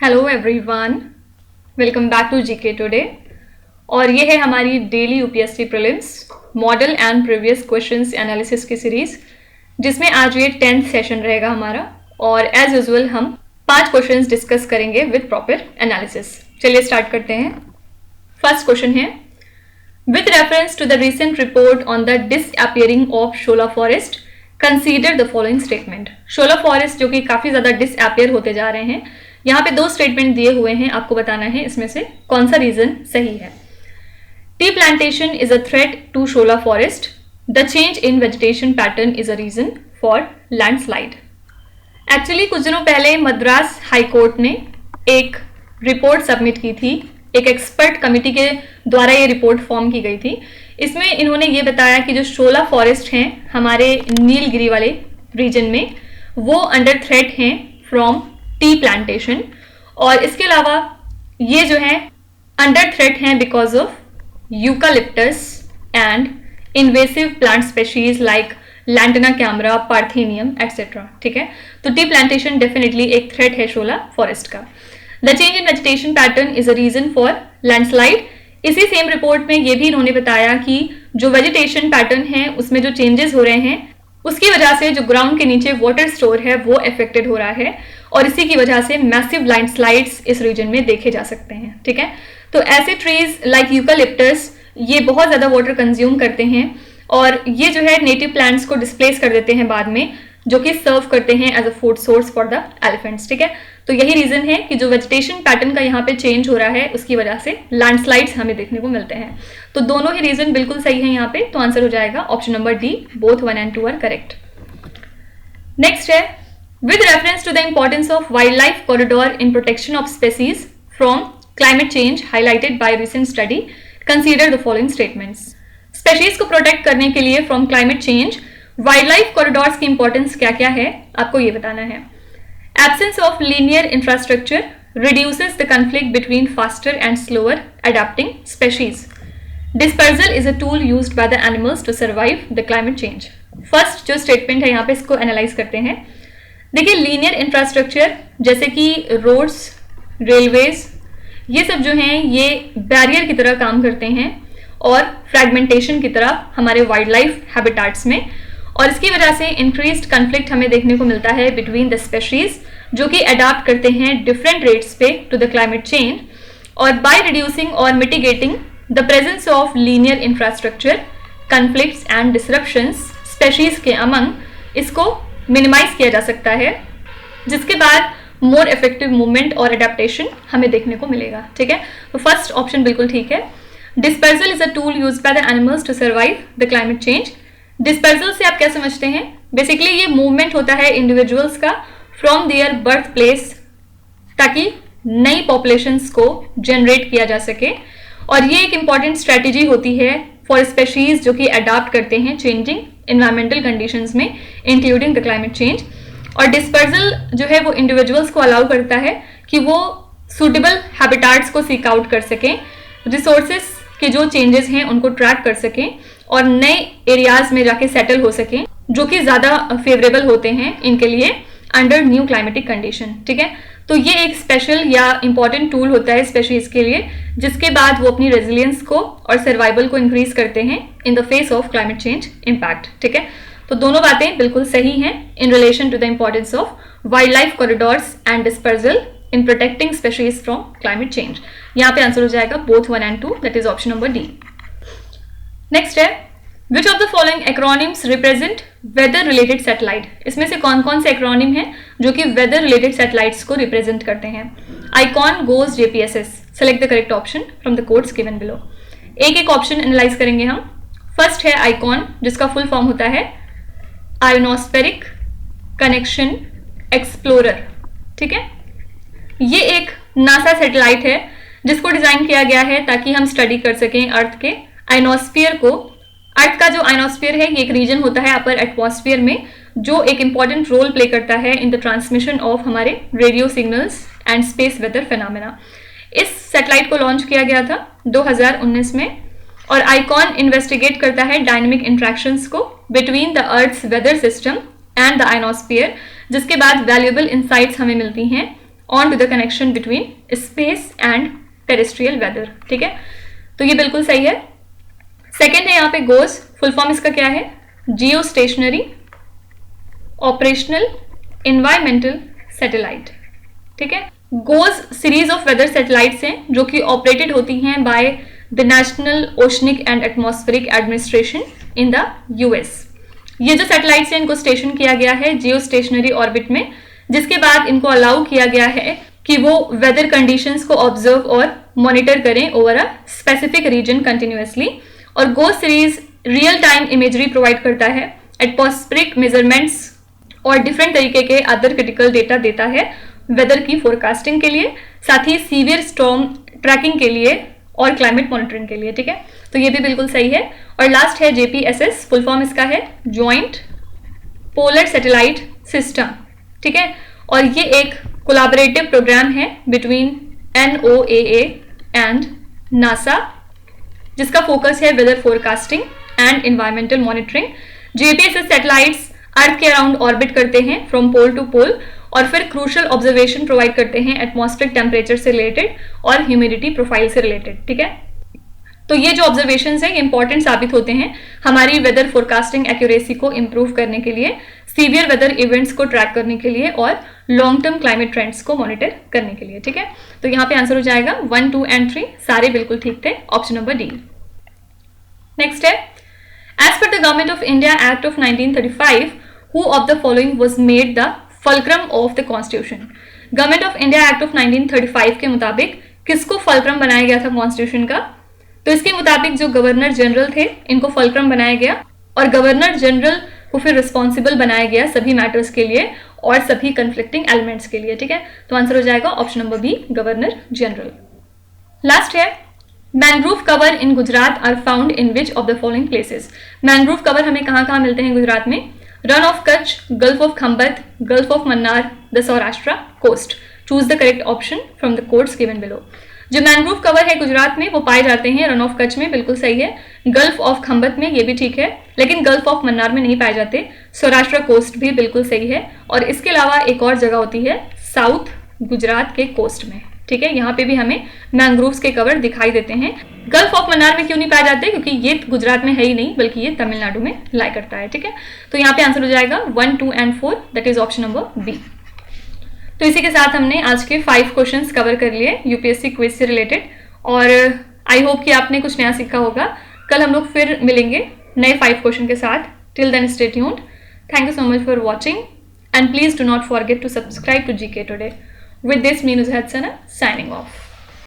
Hello everyone, welcome back to GK Today. और ये है हमारी daily UPSC prelims model and previous questions analysis की सीरीज, जिसमें आज ये 10th सेशन रहेगा हमारा। और एज यूजुअल हम 5 क्वेश्चंस डिस्कस करेंगे विद प्रॉपर एनालिसिस। चलिए स्टार्ट करते हैं। फर्स्ट क्वेश्चन है, with reference to the recent report on the disappearing of shola forest consider the following statement. Shola forest जो कि काफी ज्यादा डिसअपियर होते जा रहे हैं, यहाँ पे 2 स्टेटमेंट दिए हुए हैं, आपको बताना है इसमें से कौन सा रीजन सही है। Tea plantation is a threat to shola forest, the change in vegetation pattern is a reason for landslide. Actually कुछ दिनों पहले मद्रास हाई कोर्ट ने एक रिपोर्ट सबमिट की थी, एक एक्सपर्ट कमिटी के द्वारा ये रिपोर्ट फॉर्म की गई थी। इसमें इन्होंने ये बताया कि जो शोला फॉरेस्ट हैं हमारे नीलगिरी वाले रीजन में, वो अंडर थ्रेट हैं फ्रॉम टी प्लांटेशन। और इसके अलावा ये जो है अंडर थ्रेट हैं because of eucalyptus and invasive plant species like lantana camara, parthenium etcetera. ठीक है, तो टी प्लांटेशन डेफिनेटली एक थ्रेट है शोला फॉरेस्ट का। The change in vegetation pattern is a reason for landslide. इसी सेम रिपोर्ट में ये भी इन्होंने बताया कि जो वेजिटेशन पैटर्न है उसमें जो चेंजेस हो रहे हैं उसकी वजह से जो ग्राउंड के नीचे वाटर स्टोर है वो अफेक्टेड हो रहा है, और इसी की वजह से मैसिव लैंडस्लाइड्स इस रीजन में देखे जा सकते हैं। ठीक है, तो ऐसे ट्रीज लाइक यूकालिप्टस ये बहुत ज्यादा वाटर कंज्यूम करते हैं, और ये जो है नेटिव प्लांट्स को डिस्प्लेस कर देते हैं बाद में, जो कि सर्व करते हैं as a food source for the elephants. ठीक है, तो यही रीजन है कि जो वेजिटेशन पैटर्न का यहाँ पे चेंज हो रहा है उसकी वजह से लैंडस्लाइड्स हमें देखने को मिलते हैं। तो दोनों ही रीजन बिल्कुल सही है यहाँ पे, तो आंसर हो जाएगा option number D, both 1 and 2 are correct. Next है, with reference to the importance of wildlife corridor in protection of species from climate change highlighted by recent study, consider the following statements. Species को protect करने के लिए from climate change wildlife corridors की importance क्या क्या है आपको ये बताना है। Absence of linear infrastructure reduces the conflict between faster and slower adapting species. Dispersal is a tool used by the animals to survive the climate change. First जो statement है यहाँ पे इसको analyze करते हैं। देखिए, लीनियर इंफ्रास्ट्रक्चर जैसे कि रोड्स, रेलवेज, ये सब जो हैं ये बैरियर की तरह काम करते हैं और फ्रैगमेंटेशन की तरह हमारे वाइल्ड लाइफ हैबिटाट्स में, और इसकी वजह से इंक्रीज्ड कन्फ्लिक्ट हमें देखने को मिलता है बिटवीन द स्पेशीज जो कि अडाप्ट करते हैं डिफरेंट रेट्स पे टू द क्लाइमेट चेंज। और बाय रिड्यूसिंग और mitigating the presence of linear infrastructure, conflicts and disruptions species के अमंग, इसको मिनिमाइज किया जा सकता है, जिसके बाद मोर इफेक्टिव मूवमेंट और अडेप्टेशन हमें देखने को मिलेगा। ठीक है, तो फर्स्ट ऑप्शन बिल्कुल ठीक है। Dispersal is a tool used by the animals to survive the climate change. Dispersal से आप क्या समझते हैं? बेसिकली ये मूवमेंट होता है इंडिविजुअल्स का फ्रॉम देयर बर्थ प्लेस, ताकि नई पॉपुलेशंस को जनरेट किया जा सके, और ये एक इंपॉर्टेंट स्ट्रेटेजी होती है फॉर स्पेशीज जो कि अडाप्ट करते हैं चेंजिंग इन्वायरमेंटल कंडीशंस में, इंक्लूडिंग द क्लाइमेट चेंज। और डिस्पर्सल जो है वो इंडिविजुअल्स को अलाउ करता है कि वो सूटेबल हैबिटाट्स को सीक आउट कर सकें, रिसोर्सेज के जो चेंजेस हैं उनको ट्रैक कर सकें, और नए एरियाज में जाके सेटल हो सकें जो कि ज़्यादा फेवरेबल होते हैं इनके लिए अंडर न्यू क्लाइमेटिक कंडीशन। ठीक है, तो ये एक स्पेशल या इंपॉर्टेंट टूल होता है स्पेशीज के लिए, जिसके बाद वो अपनी रेजिलियंस को और सर्वाइवल को इंक्रीज करते हैं in the face of climate change impact. ठीक है, तो दोनों बातें बिल्कुल सही हैं in relation to the importance of wildlife corridors and dispersal in protecting species from climate change. यहाँ पे आंसर हो जाएगा both 1 and 2, that is option number D. Next है, which of the following acronyms represent weather related satellite. इसमें से कौन कौन से एक्रोनिम हैं जो कि वेदर रिलेटेड सैटेलाइट्स को रिप्रेजेंट करते हैं? ICON, GOES, JPSS. Select the correct option from the codes given below. एक एक ऑप्शन एनालाइज करेंगे हम। फर्स्ट है आईकॉन, जिसका फुल फॉर्म होता है आयोनोस्फेरिक कनेक्शन एक्सप्लोरर। ठीक है, ये एक नासा सैटेलाइट है जिसको डिजाइन किया गया है ताकि हम स्टडी कर सकें अर्थ के आइनोस्फीयर को। अर्थ का जो आइनोस्फीयर है ये एक रीजन होता है अपर एटमॉस्फेयर में, जो एक इंपॉर्टेंट रोल प्ले करता है इन द ट्रांसमिशन ऑफ हमारे radio signals and space weather phenomena. इस सैटेलाइट को लॉन्च किया गया था 2019 में, और आईकॉन इन्वेस्टिगेट करता है डायनेमिक इंट्रैक्शंस को between the earth's weather system and the ionosphere, जिसके बाद वैल्यूएबल इंसाइट्स हमें मिलती हैं on to the connection between space and terrestrial weather. ठीक है, तो ये बिल्कुल सही है। सेकेंड है यहाँ पे गोज, फुल फॉर्म इसका क्या है? Geostationary operational environmental satellite. ठीक है, GOES series of weather satellites हैं जो कि ऑपरेटेड होती हैं by the National Oceanic and Atmospheric Administration in the US. ये जो सैटेलाइट्स हैं इनको स्टेशन किया गया है जियो स्टेशनरी ऑर्बिट में, जिसके बाद इनको अलाउ किया गया है कि वो वेदर कंडीशंस को ऑब्जर्व और मॉनिटर करें over a specific region continuously. और GOES series real time imagery provide करता है, एटमॉस्फेरिक मेजरमेंट्स और डिफरेंट तरीके के अदर क्रिटिकल डेटा देता है वेदर की फोरकास्टिंग के लिए, साथ ही सीवियर स्टॉर्म ट्रैकिंग के लिए और क्लाइमेट मॉनिटरिंग के लिए। ठीक है, तो ये भी बिल्कुल सही है। और लास्ट है JPSS, फुल फॉर्म इसका है जॉइंट पोलर सैटेलाइट सिस्टम। ठीक है, और ये एक कोलैबोरेटिव प्रोग्राम है बिटवीन NOAA एंड नासा, जिसका फोकस है weather forecasting and environmental monitoring. JPSS satellites earth के अराउंड ऑर्बिट करते हैं फ्रॉम पोल टू पोल और फिर क्रूशल ऑब्जर्वेशन प्रोवाइड करते हैं एटमॉस्फेरिक टेम्परेचर से रिलेटेड और ह्यूमिडिटी प्रोफाइल से रिलेटेड। ठीक है, तो ये जो ऑब्जर्वेशंस हैं ये इंपॉर्टेंट साबित होते हैं हमारी वेदर फोरकास्टिंग एक्यूरेसी को इंप्रूव करने के लिए, सीवियर वेदर इवेंट्स को ट्रैक करने के लिए और लॉन्ग टर्म क्लाइमेट ट्रेंड्स को मॉनिटर करने के लिए। ठीक है, तो यहाँ पे आंसर हो जाएगा 1, 2 एंड 3 सारे बिल्कुल ठीक थे, ऑप्शन नंबर डी। नेक्स्ट है, as per the Government of India Act of 1935 who of the following was made the fulcrum of the constitution. Government of India Act of 1935 के मुताबिक किसको फलक्रम बनाया गया था कॉन्स्टिट्यूशन का? तो इसके मुताबिक जो गवर्नर जनरल थे इनको फलक्रम बनाया गया और गवर्नर जनरल को फिर रिस्पॉन्सिबल बनाया गया सभी मैटर्स के लिए और सभी कंफ्लिक्टिंग एलिमेंट्स के लिए। ठीक है, तो आंसर हो जाएगा option number B, governor general. Last है, mangrove cover in Gujarat are found in which of the following places. Mangrove cover हमें कहाँ कहाँ मिलते हैं गुजरात में? Rann of Kutch, gulf of Khambhat, gulf of Mannar, the Saurashtra coast. Choose the correct option from the codes given below. जो mangrove cover है गुजरात में वो पाए जाते हैं रन ऑफ कच्छ में, बिल्कुल सही है। गल्फ ऑफ खंबत में, ये भी ठीक है, लेकिन गल्फ ऑफ मन्नार में नहीं पाए जाते। सौराष्ट्र कोस्ट भी बिल्कुल सही है। और इसके अलावा एक और जगह होती है साउथ गुजरात के कोस्ट में। ठीक है, यहाँ पे भी हमें मैंग्रोव्स के कवर दिखाई देते हैं। गल्फ ऑफ मन्नार में क्यों नहीं पाए जाते? क्योंकि ये गुजरात में है ही नहीं, बल्कि ये तमिलनाडु में लाई करता है। ठीक है, तो यहाँ पे आंसर हो जाएगा 1, 2 and 4, that is option number B. तो इसी के साथ हमने आज के 5 क्वेश्चंस कवर कर लिए यूपीएससी क्विज से रिलेटेड, और आई होप कि आपने कुछ नया सीखा होगा। कल हम लोग फिर मिलेंगे नए 5 क्वेश्चन के साथ। Till then stay tuned. Thank you so much for watching and please do not forget to subscribe to GK Today. With this, me Nuzhat Sana signing off.